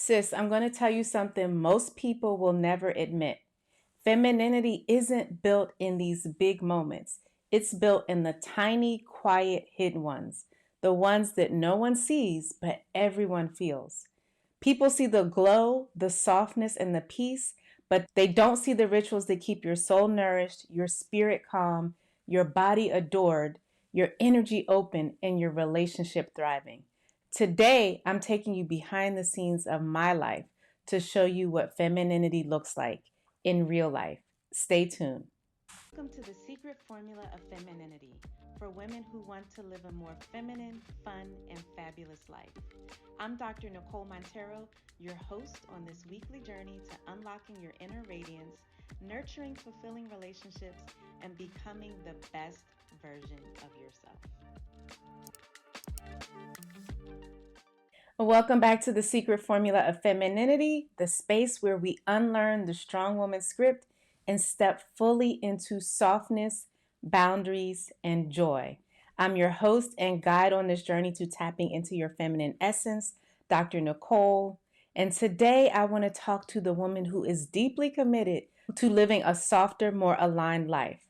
Sis, I'm going to tell you something most people will never admit. Femininity isn't built in these big moments. It's built in the tiny, quiet, hidden ones. The ones that no one sees, but everyone feels. People see the glow, the softness, and the peace, but they don't see the rituals that keep your soul nourished, your spirit calm, your body adored, your energy open, and your relationship thriving. Today, I'm taking you behind the scenes of my life to show you what femininity looks like in real life. Stay tuned. Welcome to the secret formula of femininity for women who want to live a more feminine, fun, and fabulous life. I'm Dr. Nicole Monteiro, your host on this weekly journey to unlocking your inner radiance, nurturing fulfilling relationships, and becoming the best version of yourself. Welcome back to the secret formula of femininity, the space where we unlearn the strong woman script and step fully into softness, boundaries, and joy. I'm your host and guide on this journey to tapping into your feminine essence, Dr. Nicole. And today I want to talk to the woman who is deeply committed to living a softer, more aligned life.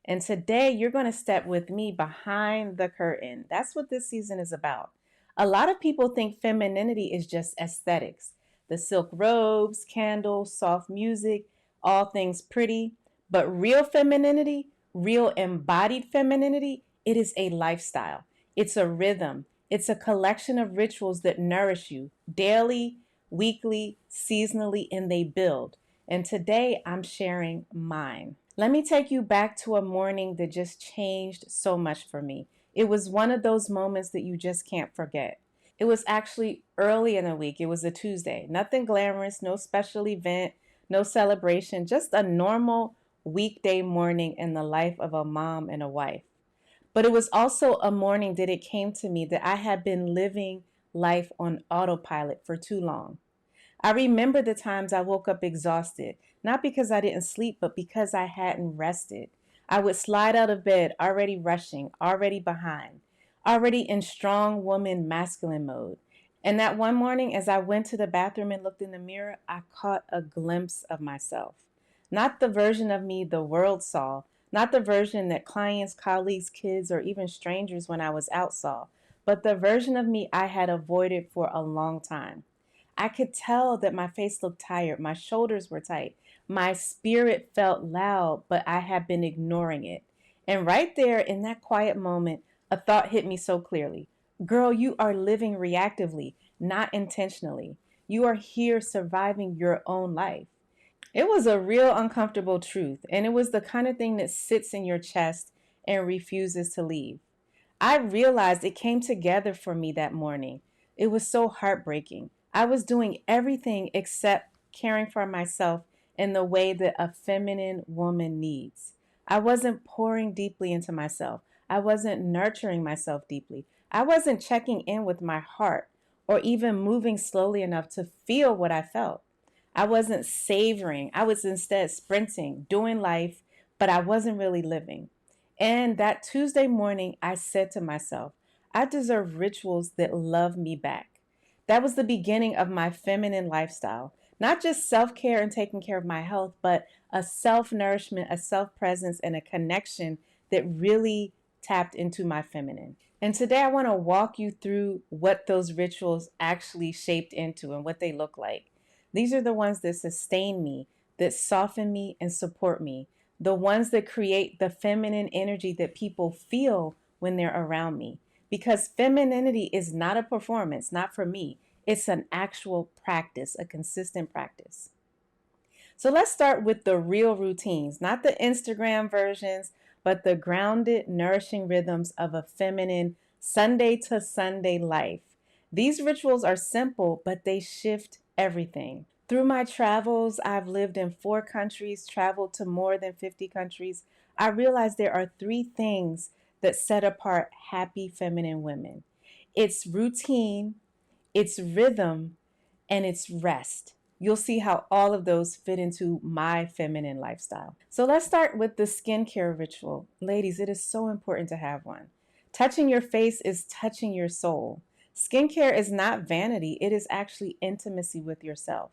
And today you're going to step with me behind the curtain. That's what this season is about. A lot of people think femininity is just aesthetics, the silk robes, candles, soft music, all things pretty. But real femininity, real embodied femininity, it is a lifestyle. It's a rhythm. It's a collection of rituals that nourish you daily, weekly, seasonally, and they build. And today I'm sharing mine. Let me take you back to a morning that just changed so much for me. It was one of those moments that you just can't forget. It was actually early in the week. It was a Tuesday. Nothing glamorous, no special event, no celebration, just a normal weekday morning in the life of a mom and a wife. But it was also a morning that it came to me that I had been living life on autopilot for too long. I remember the times I woke up exhausted, not because I didn't sleep, but because I hadn't rested. I would slide out of bed already rushing, already behind, already in strong woman masculine mode. And that one morning, as I went to the bathroom and looked in the mirror, I caught a glimpse of myself. Not the version of me the world saw, not the version that clients, colleagues, kids, or even strangers when I was out saw, but the version of me I had avoided for a long time. I could tell that my face looked tired, my shoulders were tight, my spirit felt loud, but I had been ignoring it. And right there in that quiet moment, a thought hit me so clearly. Girl, you are living reactively, not intentionally. You are here surviving your own life. It was a real uncomfortable truth, and it was the kind of thing that sits in your chest and refuses to leave. I realized it came together for me that morning. It was so heartbreaking. I was doing everything except caring for myself in the way that a feminine woman needs. I wasn't pouring deeply into myself. I wasn't nurturing myself deeply. I wasn't checking in with my heart or even moving slowly enough to feel what I felt. I wasn't savoring. I was instead sprinting, doing life, but I wasn't really living. And that Tuesday morning, I said to myself, I deserve rituals that love me back. That was the beginning of my feminine lifestyle. Not just self care and taking care of my health, but a self nourishment, a self presence, and a connection that really tapped into my feminine. And today I want to walk you through what those rituals actually shaped into and what they look like. These are the ones that sustain me, that soften me, and support me. The ones that create the feminine energy that people feel when they're around me. Because femininity is not a performance, not for me. It's an actual practice, a consistent practice. So let's start with the real routines, not the Instagram versions, but the grounded, nourishing rhythms of a feminine Sunday to Sunday life. These rituals are simple, but they shift everything. Through my travels, I've lived in 4 countries, traveled to more than 50 countries. I realized there are 3 things that set apart happy feminine women. It's routine, it's rhythm, and it's rest. You'll see how all of those fit into my feminine lifestyle. So let's start with the skincare ritual. Ladies, it is so important to have one. Touching your face is touching your soul. Skincare is not vanity, it is actually intimacy with yourself.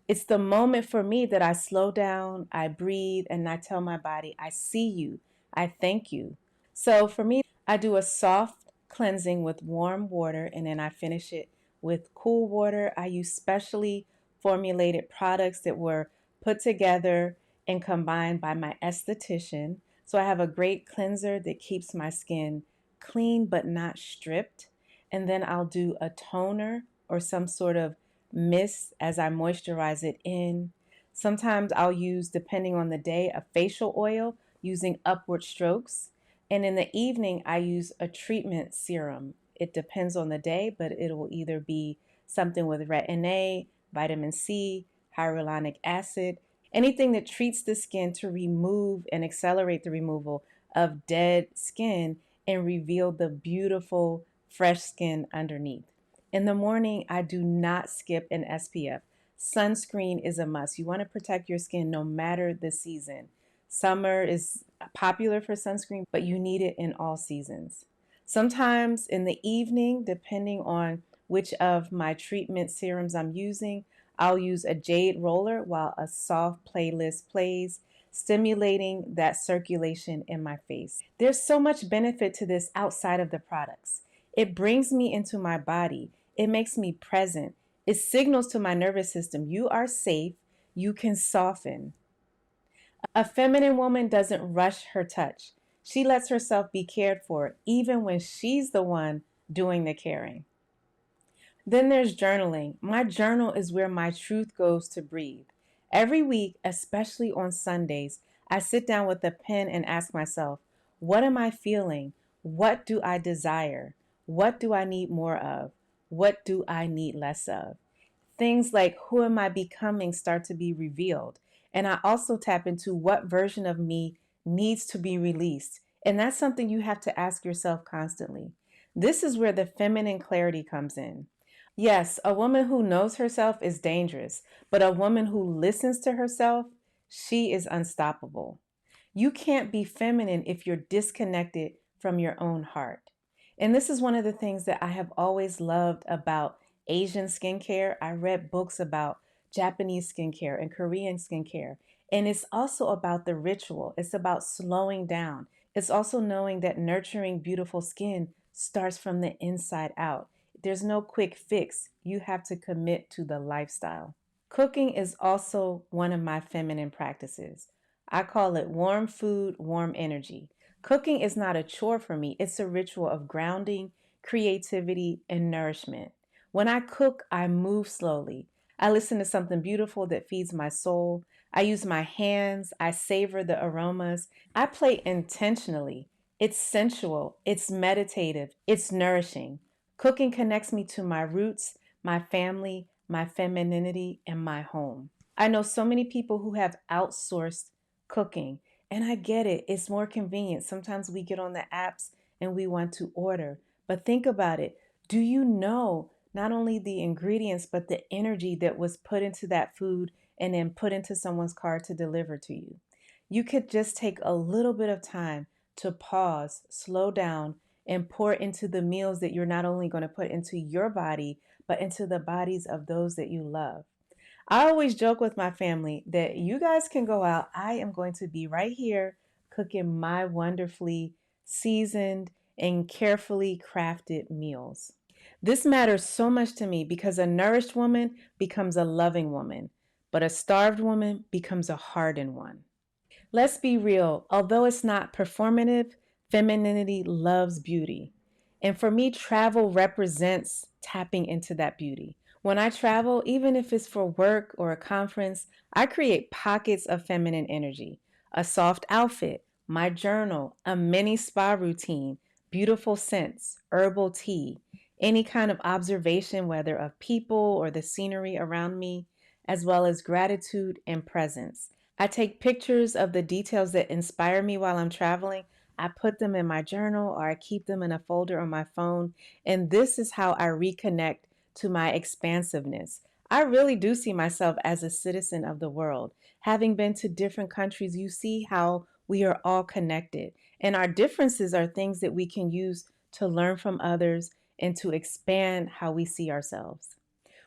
It's the moment for me that I slow down, I breathe, and I tell my body, I see you, I thank you. So for me, I do a soft cleansing with warm water and then I finish it with cool water. I use specially formulated products that were put together and combined by my esthetician. So I have a great cleanser that keeps my skin clean but not stripped. And then I'll do a toner or some sort of mist as I moisturize it in. Sometimes I'll use, depending on the day, a facial oil using upward strokes. And in the evening, I use a treatment serum. It depends on the day, but it will either be something with retin A, vitamin C, hyaluronic acid, anything that treats the skin to remove and accelerate the removal of dead skin and reveal the beautiful, fresh skin underneath. In the morning, I do not skip an SPF. Sunscreen is a must. You want to protect your skin no matter the season. Summer is popular for sunscreen, but you need it in all seasons. Sometimes in the evening, depending on which of my treatment serums I'm using, I'll use a jade roller while a soft playlist plays, stimulating that circulation in my face. There's so much benefit to this outside of the products. It brings me into my body, it makes me present, it signals to my nervous system, you are safe, you can soften. A feminine woman doesn't rush her touch. She lets herself be cared for, even when she's the one doing the caring. Then there's journaling. My journal is where my truth goes to breathe. Every week, especially on Sundays, I sit down with a pen and ask myself, what am I feeling? What do I desire? What do I need more of? What do I need less of? Things like who am I becoming start to be revealed. And I also tap into what version of me needs to be released. And that's something you have to ask yourself constantly. This is where the feminine clarity comes in. Yes, a woman who knows herself is dangerous, but a woman who listens to herself, she is unstoppable. You can't be feminine if you're disconnected from your own heart. And this is one of the things that I have always loved about Asian skincare. I read books about Japanese skincare and Korean skincare. And it's also about the ritual, it's about slowing down. It's also knowing that nurturing beautiful skin starts from the inside out. There's no quick fix. You have to commit to the lifestyle. Cooking is also one of my feminine practices. I call it warm food, warm energy. Cooking is not a chore for me, it's a ritual of grounding, creativity, and nourishment. When I cook, I move slowly. I listen to something beautiful that feeds my soul. I use my hands, I savor the aromas. I play intentionally. It's sensual, it's meditative, it's nourishing. Cooking connects me to my roots, my family, my femininity, and my home. I know so many people who have outsourced cooking, and I get it. It's more convenient. Sometimes we get on the apps and we want to order. But think about it. Do you know not only the ingredients, but the energy that was put into that food and then put into someone's car to deliver to you? You could just take a little bit of time to pause, slow down, and pour into the meals that you're not only going to put into your body, but into the bodies of those that you love. I always joke with my family that you guys can go out. I am going to be right here cooking my wonderfully seasoned and carefully crafted meals. This matters so much to me because a nourished woman becomes a loving woman, but a starved woman becomes a hardened one. Let's be real, although it's not performative, femininity loves beauty. And for me, travel represents tapping into that beauty. When I travel, even if it's for work or a conference, I create pockets of feminine energy. A soft outfit, my journal, a mini spa routine, beautiful scents, herbal tea, any kind of observation, whether of people or the scenery around me, as well as gratitude and presence. I take pictures of the details that inspire me while I'm traveling. I put them in my journal or I keep them in a folder on my phone. And this is how I reconnect to my expansiveness. I really do see myself as a citizen of the world. Having been to different countries, you see how we are all connected. And our differences are things that we can use to learn from others and to expand how we see ourselves.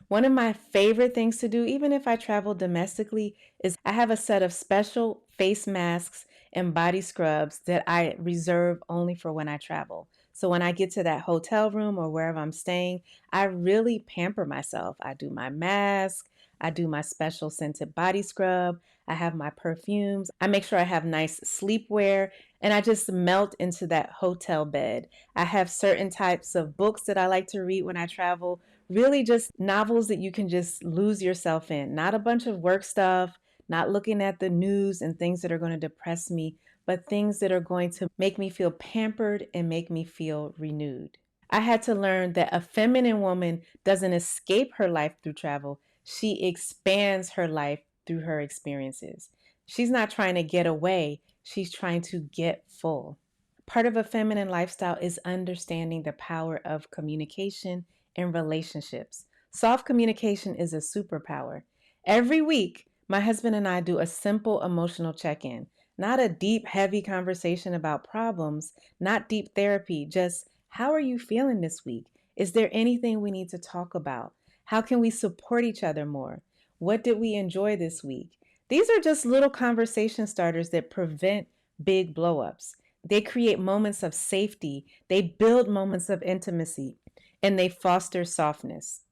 One of my favorite things to do, even if I travel domestically, is I have a set of special face masks and body scrubs that I reserve only for when I travel. So when I get to that hotel room or wherever I'm staying, I really pamper myself. I do my mask, I do my special scented body scrub, I have my perfumes, I make sure I have nice sleepwear, and I just melt into that hotel bed. I have certain types of books that I like to read when I travel, really just novels that you can just lose yourself in, not a bunch of work stuff, not looking at the news and things that are going to depress me, but things that are going to make me feel pampered and make me feel renewed. I had to learn that a feminine woman doesn't escape her life through travel. She expands her life through her experiences. She's not trying to get away, she's trying to get full. Part of a feminine lifestyle is understanding the power of communication and relationships. Soft communication is a superpower. Every week, my husband and I do a simple emotional check in, not a deep, heavy conversation about problems, not deep therapy, just how are you feeling this week? Is there anything we need to talk about? How can we support each other more? What did we enjoy this week? These are just little conversation starters that prevent big blowups. They create moments of safety, they build moments of intimacy, and they foster softness.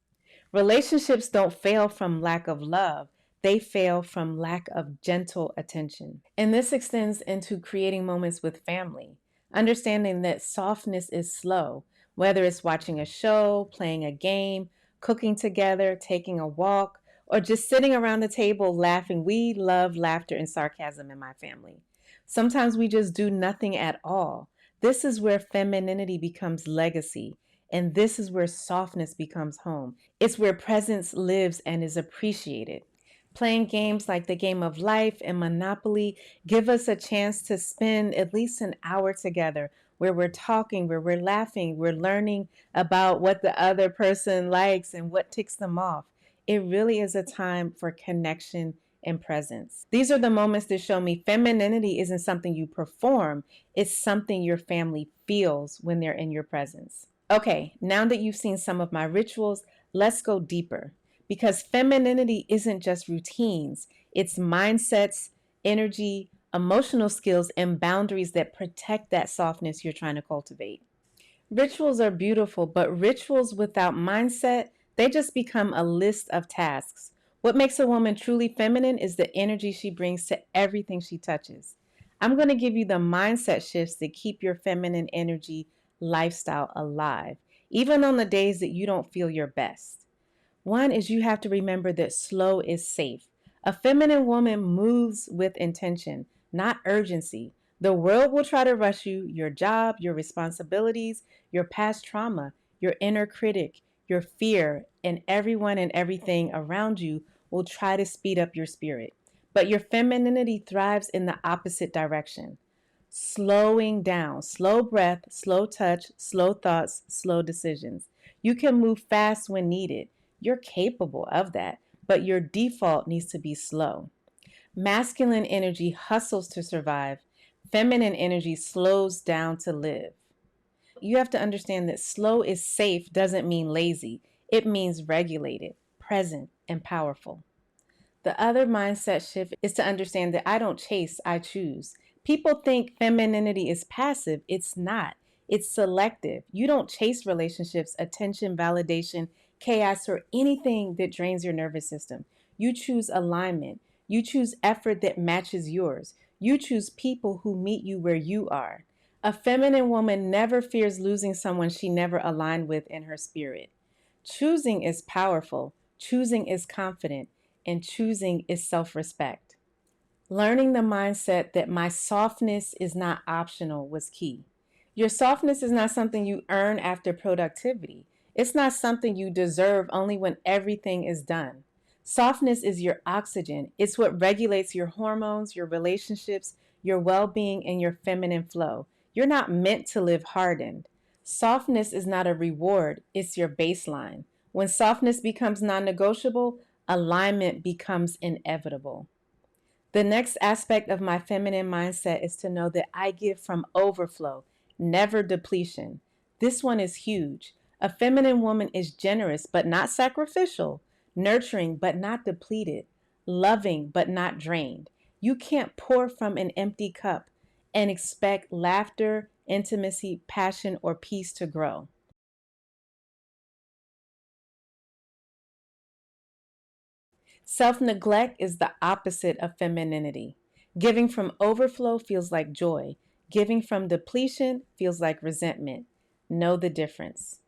Relationships don't fail from lack of love, they fail from lack of gentle attention. And this extends into creating moments with family, understanding that softness is slow, whether it's watching a show, playing a game, cooking together, taking a walk, or just sitting around the table laughing. We love laughter and sarcasm in my family. Sometimes we just do nothing at all. This is where femininity becomes legacy, and this is where softness becomes home. It's where presence lives and is appreciated. Playing games like the game of life and Monopoly give us a chance to spend at least an hour together where we're talking, where we're laughing, we're learning about what the other person likes and what ticks them off. It really is a time for connection and presence. These are the moments that show me femininity isn't something you perform, it's something your family feels when they're in your presence. Okay, now that you've seen some of my rituals, let's go deeper. Because femininity isn't just routines, it's mindsets, energy, emotional skills, and boundaries that protect that softness you're trying to cultivate. Rituals are beautiful, but rituals without mindset, they just become a list of tasks. What makes a woman truly feminine is the energy she brings to everything she touches. I'm going to give you the mindset shifts that keep your feminine energy lifestyle alive, even on the days that you don't feel your best. One is you have to remember that slow is safe. A feminine woman moves with intention, not urgency. The world will try to rush you, your job, your responsibilities, your past trauma, your inner critic, your fear, and everyone and everything around you will try to speed up your spirit. But your femininity thrives in the opposite direction. Slowing down, slow breath, slow touch, slow thoughts, slow decisions. You can move fast when needed. You're capable of that, but your default needs to be slow. Masculine energy hustles to survive. Feminine energy slows down to live. You have to understand that slow is safe doesn't mean lazy. It means regulated, present, and powerful. The other mindset shift is to understand that I don't chase, I choose. People think femininity is passive. It's not. It's selective. You don't chase relationships, attention, validation, chaos, or anything that drains your nervous system. You choose alignment. You choose effort that matches yours. You choose people who meet you where you are. A feminine woman never fears losing someone she never aligned with in her spirit. Choosing is powerful. Choosing is confident and choosing is self respect. Learning the mindset that my softness is not optional was key. Your softness is not something you earn after productivity, it's not something you deserve only when everything is done. Softness is your oxygen, it's what regulates your hormones, your relationships, your well being, and your feminine flow. You're not meant to live hardened. Softness is not a reward, it's your baseline. When softness becomes non negotiable, alignment becomes inevitable. The next aspect of my feminine mindset is to know that I give from overflow, never depletion. This one is huge. A feminine woman is generous but not sacrificial, nurturing but not depleted, loving but not drained. You can't pour from an empty cup and expect laughter, intimacy, passion, or peace to grow. Self neglect is the opposite of femininity. Giving from overflow feels like joy, giving from depletion feels like resentment. Know the difference.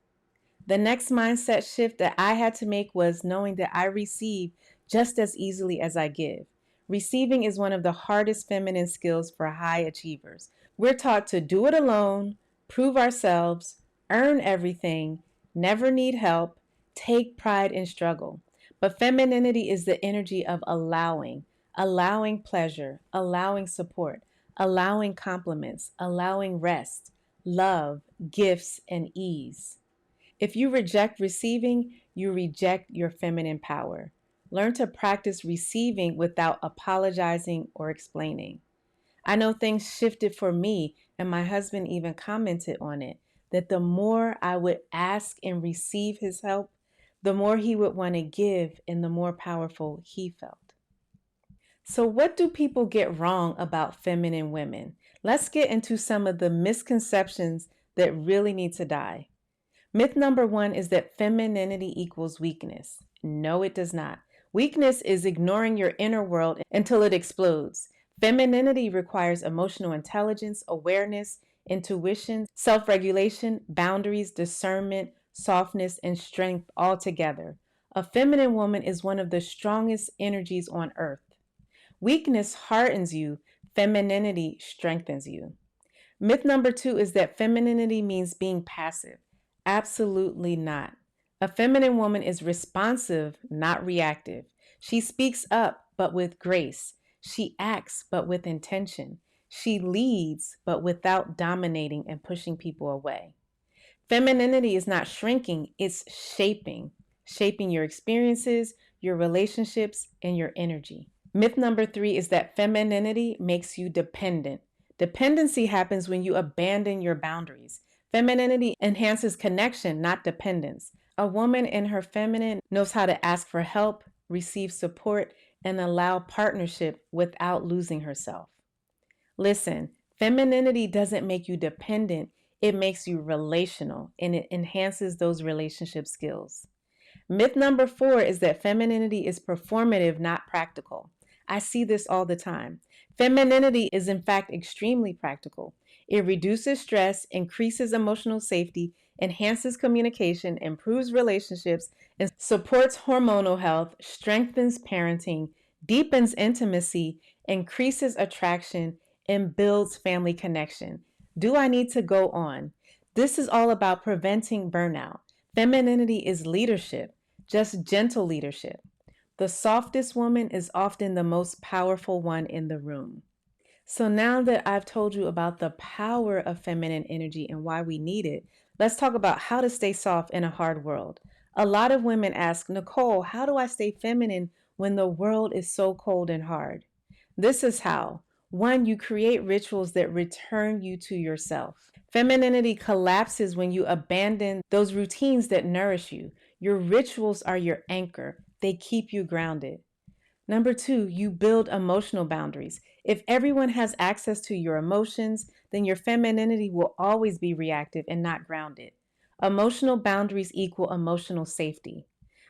The next mindset shift that I had to make was knowing that I receive just as easily as I give. Receiving is one of the hardest feminine skills for high achievers. We're taught to do it alone, prove ourselves, earn everything, never need help, take pride in struggle. But femininity is the energy of allowing pleasure, allowing support, allowing compliments, allowing rest, love, gifts, and ease. If you reject receiving, you reject your feminine power. Learn to practice receiving without apologizing or explaining. I know things shifted for me, and my husband even commented on it, that the more I would ask and receive his help, the more he would want to give and the more powerful he felt. So, what do people get wrong about feminine women? Let's get into some of the misconceptions that really need to die. Myth number one is that femininity equals weakness. No, it does not. Weakness is ignoring your inner world until it explodes. Femininity requires emotional intelligence, awareness, intuition, self regulation, boundaries, discernment, softness, and strength all together. A feminine woman is one of the strongest energies on earth. Weakness hardens you, femininity strengthens you. Myth number two is that femininity means being passive. Absolutely not. A feminine woman is responsive, not reactive. She speaks up, but with grace. She acts, but with intention. She leads, but without dominating and pushing people away. Femininity is not shrinking, it's shaping your experiences, your relationships, and your energy. Myth number three is that femininity makes you dependent. Dependency happens when you abandon your boundaries. Femininity enhances connection, not dependence. A woman in her feminine knows how to ask for help, receive support, and allow partnership without losing herself. Listen, femininity doesn't make you dependent, it makes you relational and it enhances those relationship skills. Myth number four is that femininity is performative, not practical. I see this all the time. Femininity is, in fact, extremely practical. It reduces stress, increases emotional safety, enhances communication, improves relationships, and supports hormonal health, strengthens parenting, deepens intimacy, increases attraction, and builds family connection. Do I need to go on? This is all about preventing burnout. Femininity is leadership, just gentle leadership. The softest woman is often the most powerful one in the room. So now that I've told you about the power of feminine energy and why we need it, let's talk about how to stay soft in a hard world. A lot of women ask, Nicole, how do I stay feminine when the world is so cold and hard? This is how. One, you create rituals that return you to yourself. Femininity collapses when you abandon those routines that nourish you. Your rituals are your anchor, they keep you grounded. Number two, you build emotional boundaries. If everyone has access to your emotions, then your femininity will always be reactive and not grounded. Emotional boundaries equal emotional safety.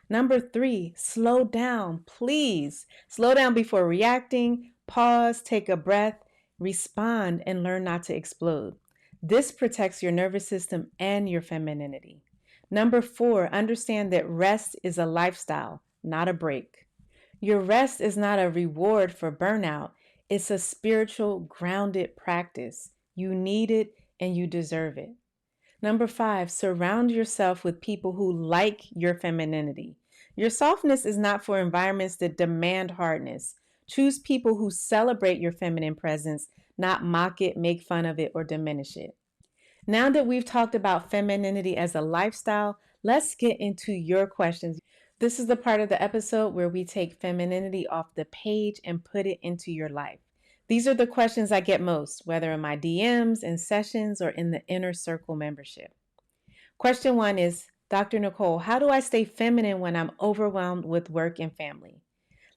Number three, slow down, please. Slow down before reacting, pause, take a breath, respond, and learn not to explode. This protects your nervous system and your femininity. Number four, understand that rest is a lifestyle, not a break. Your rest is not a reward for burnout, it's a spiritual, grounded practice. You need it and you deserve it. Number five, surround yourself with people who like your femininity. Your softness is not for environments that demand hardness. Choose people who celebrate your feminine presence, not mock it, make fun of it, or diminish it. Now that we've talked about femininity as a lifestyle, let's get into your questions. This is the part of the episode where we take femininity off the page and put it into your life. These are the questions I get most, whether in my DMs, in sessions, or in the inner circle membership. Question 1 is, Dr. Nicole, how do I stay feminine when I'm overwhelmed with work and family?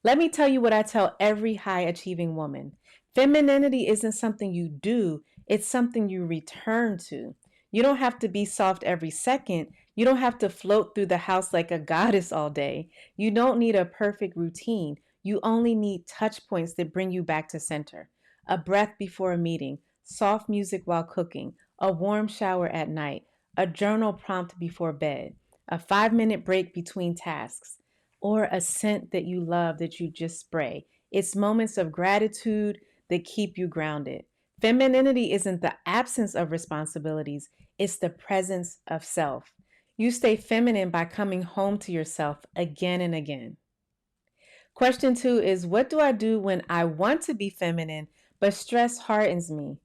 Let me tell you what I tell every high achieving woman. Femininity isn't something you do, it's something you return to. You don't have to be soft every second. You don't have to float through the house like a goddess all day. You don't need a perfect routine. You only need touch points that bring you back to center. A breath before a meeting, soft music while cooking, a warm shower at night, a journal prompt before bed, a 5-minute break between tasks, or a scent that you love that you just spray. It's moments of gratitude that keep you grounded. Femininity isn't the absence of responsibilities, it's the presence of self. You stay feminine by coming home to yourself again and again. Question 2 is, what do I do when I want to be feminine, but stress hardens me?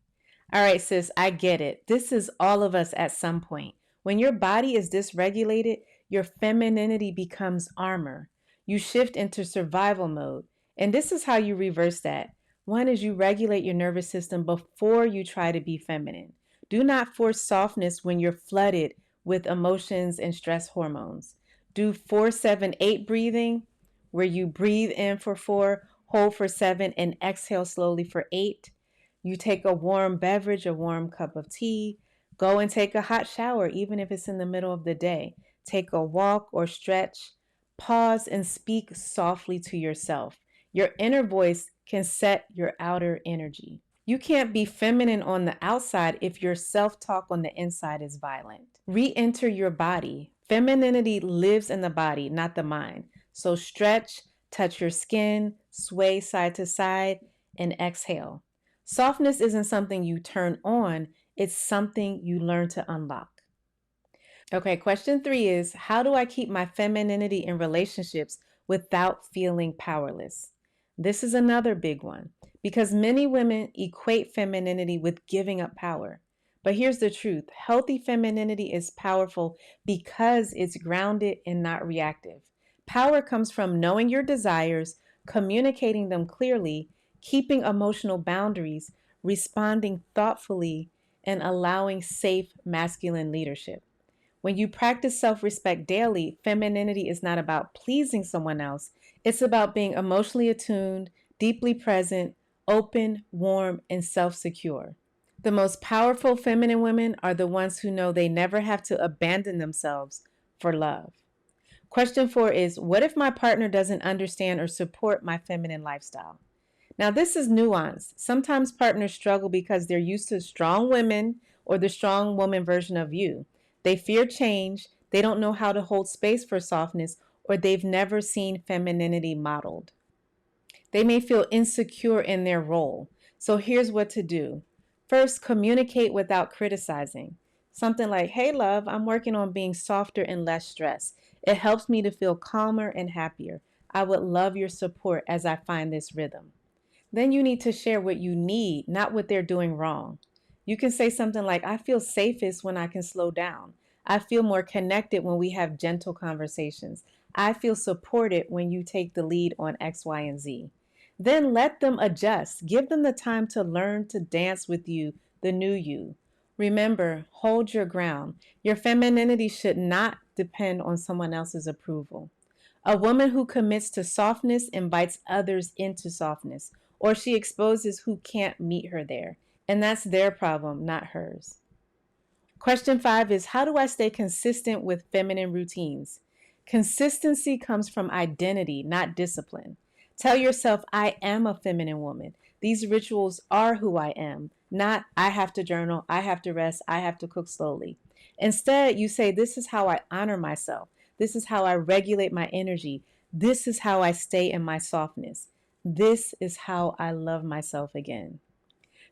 All right, sis, I get it. This is all of us at some point. When your body is dysregulated, your femininity becomes armor. You shift into survival mode. And this is how you reverse that. One is you regulate your nervous system before you try to be feminine. Do not force softness when you're flooded with emotions and stress hormones. Do 4-7-8 breathing, where you breathe in for 4, hold for 7, and exhale slowly for 8. You take a warm beverage, a warm cup of tea. Go and take a hot shower, even if it's in the middle of the day. Take a walk or stretch. Pause and speak softly to yourself. Your inner voice can set your outer energy. You can't be feminine on the outside if your self talk on the inside is violent. Re enter your body. Femininity lives in the body, not the mind. So stretch, touch your skin, sway side to side, and exhale. Softness isn't something you turn on, it's something you learn to unlock. Okay, question 3 is, how do I keep my femininity in relationships without feeling powerless? This is another big one because many women equate femininity with giving up power. But here's the truth, healthy femininity is powerful because it's grounded and not reactive. Power comes from knowing your desires, communicating them clearly, keeping emotional boundaries, responding thoughtfully, and allowing safe masculine leadership. When you practice self respect daily, femininity is not about pleasing someone else. It's about being emotionally attuned, deeply present, open, warm, and self secure. The most powerful feminine women are the ones who know they never have to abandon themselves for love. Question 4 is, what if my partner doesn't understand or support my feminine lifestyle? Now, this is nuanced. Sometimes partners struggle because they're used to strong women or the strong woman version of you. They fear change, they don't know how to hold space for softness, or they've never seen femininity modeled. They may feel insecure in their role. So here's what to do. First, communicate without criticizing. Something like, hey, love, I'm working on being softer and less stressed. It helps me to feel calmer and happier. I would love your support as I find this rhythm. Then you need to share what you need, not what they're doing wrong. You can say something like, I feel safest when I can slow down. I feel more connected when we have gentle conversations. I feel supported when you take the lead on X, Y, and Z. Then let them adjust. Give them the time to learn to dance with you, the new you. Remember, hold your ground. Your femininity should not depend on someone else's approval. A woman who commits to softness invites others into softness, or she exposes who can't meet her there. And that's their problem, not hers. Question 5 is, how do I stay consistent with feminine routines? Consistency comes from identity, not discipline. Tell yourself, I am a feminine woman. These rituals are who I am, not I have to journal, I have to rest, I have to cook slowly. Instead, you say, this is how I honor myself. This is how I regulate my energy. This is how I stay in my softness. This is how I love myself again.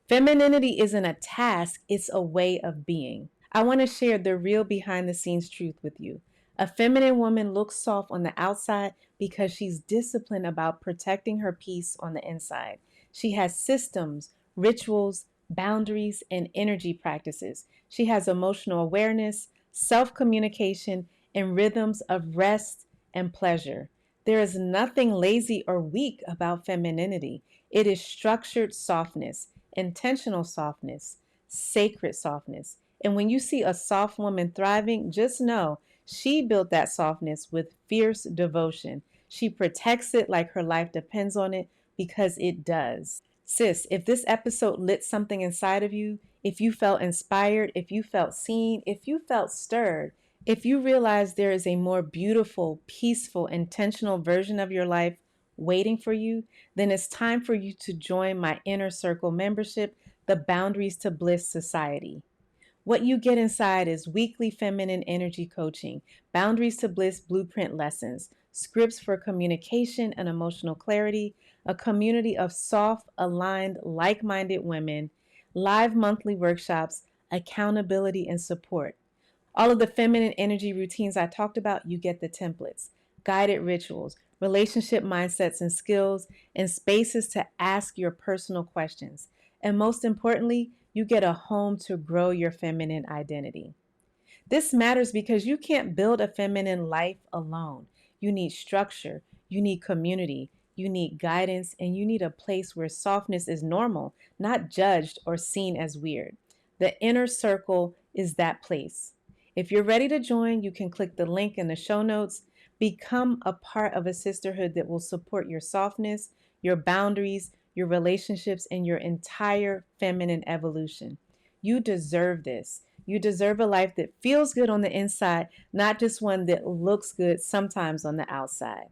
Femininity isn't a task, it's a way of being. I want to share the real behind the scenes truth with you. A feminine woman looks soft on the outside because she's disciplined about protecting her peace on the inside. She has systems, rituals, boundaries, and energy practices. She has emotional awareness, self communication, and rhythms of rest and pleasure. There is nothing lazy or weak about femininity. It is structured softness, intentional softness, sacred softness. And when you see a soft woman thriving, just know she built that softness with fierce devotion. She protects it like her life depends on it because it does. Sis, if this episode lit something inside of you, if you felt inspired, if you felt seen, if you felt stirred, if you realize there is a more beautiful, peaceful, intentional version of your life waiting for you, then it's time for you to join my Inner Circle membership, the Boundaries to Bliss Society. What you get inside is weekly feminine energy coaching, boundaries to bliss blueprint lessons, scripts for communication and emotional clarity, a community of soft, aligned, like minded women, live monthly workshops, accountability, and support. All of the feminine energy routines I talked about, you get the templates, guided rituals, relationship mindsets and skills, and spaces to ask your personal questions. And most importantly, you get a home to grow your feminine identity. This matters because you can't build a feminine life alone. You need structure, you need community, you need guidance, and you need a place where softness is normal, not judged or seen as weird. The Inner Circle is that place. If you're ready to join, you can click the link in the show notes. Become a part of a sisterhood that will support your softness, your boundaries, your relationships, and your entire feminine evolution. You deserve this. You deserve a life that feels good on the inside, not just one that looks good sometimes on the outside.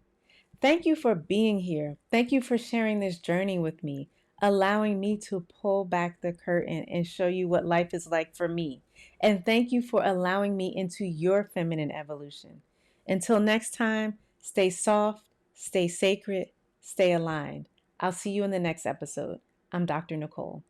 Thank you for being here. Thank you for sharing this journey with me, allowing me to pull back the curtain and show you what life is like for me. And thank you for allowing me into your feminine evolution. Until next time, stay soft, stay sacred, stay aligned. I'll see you in the next episode. I'm Dr. Nicole.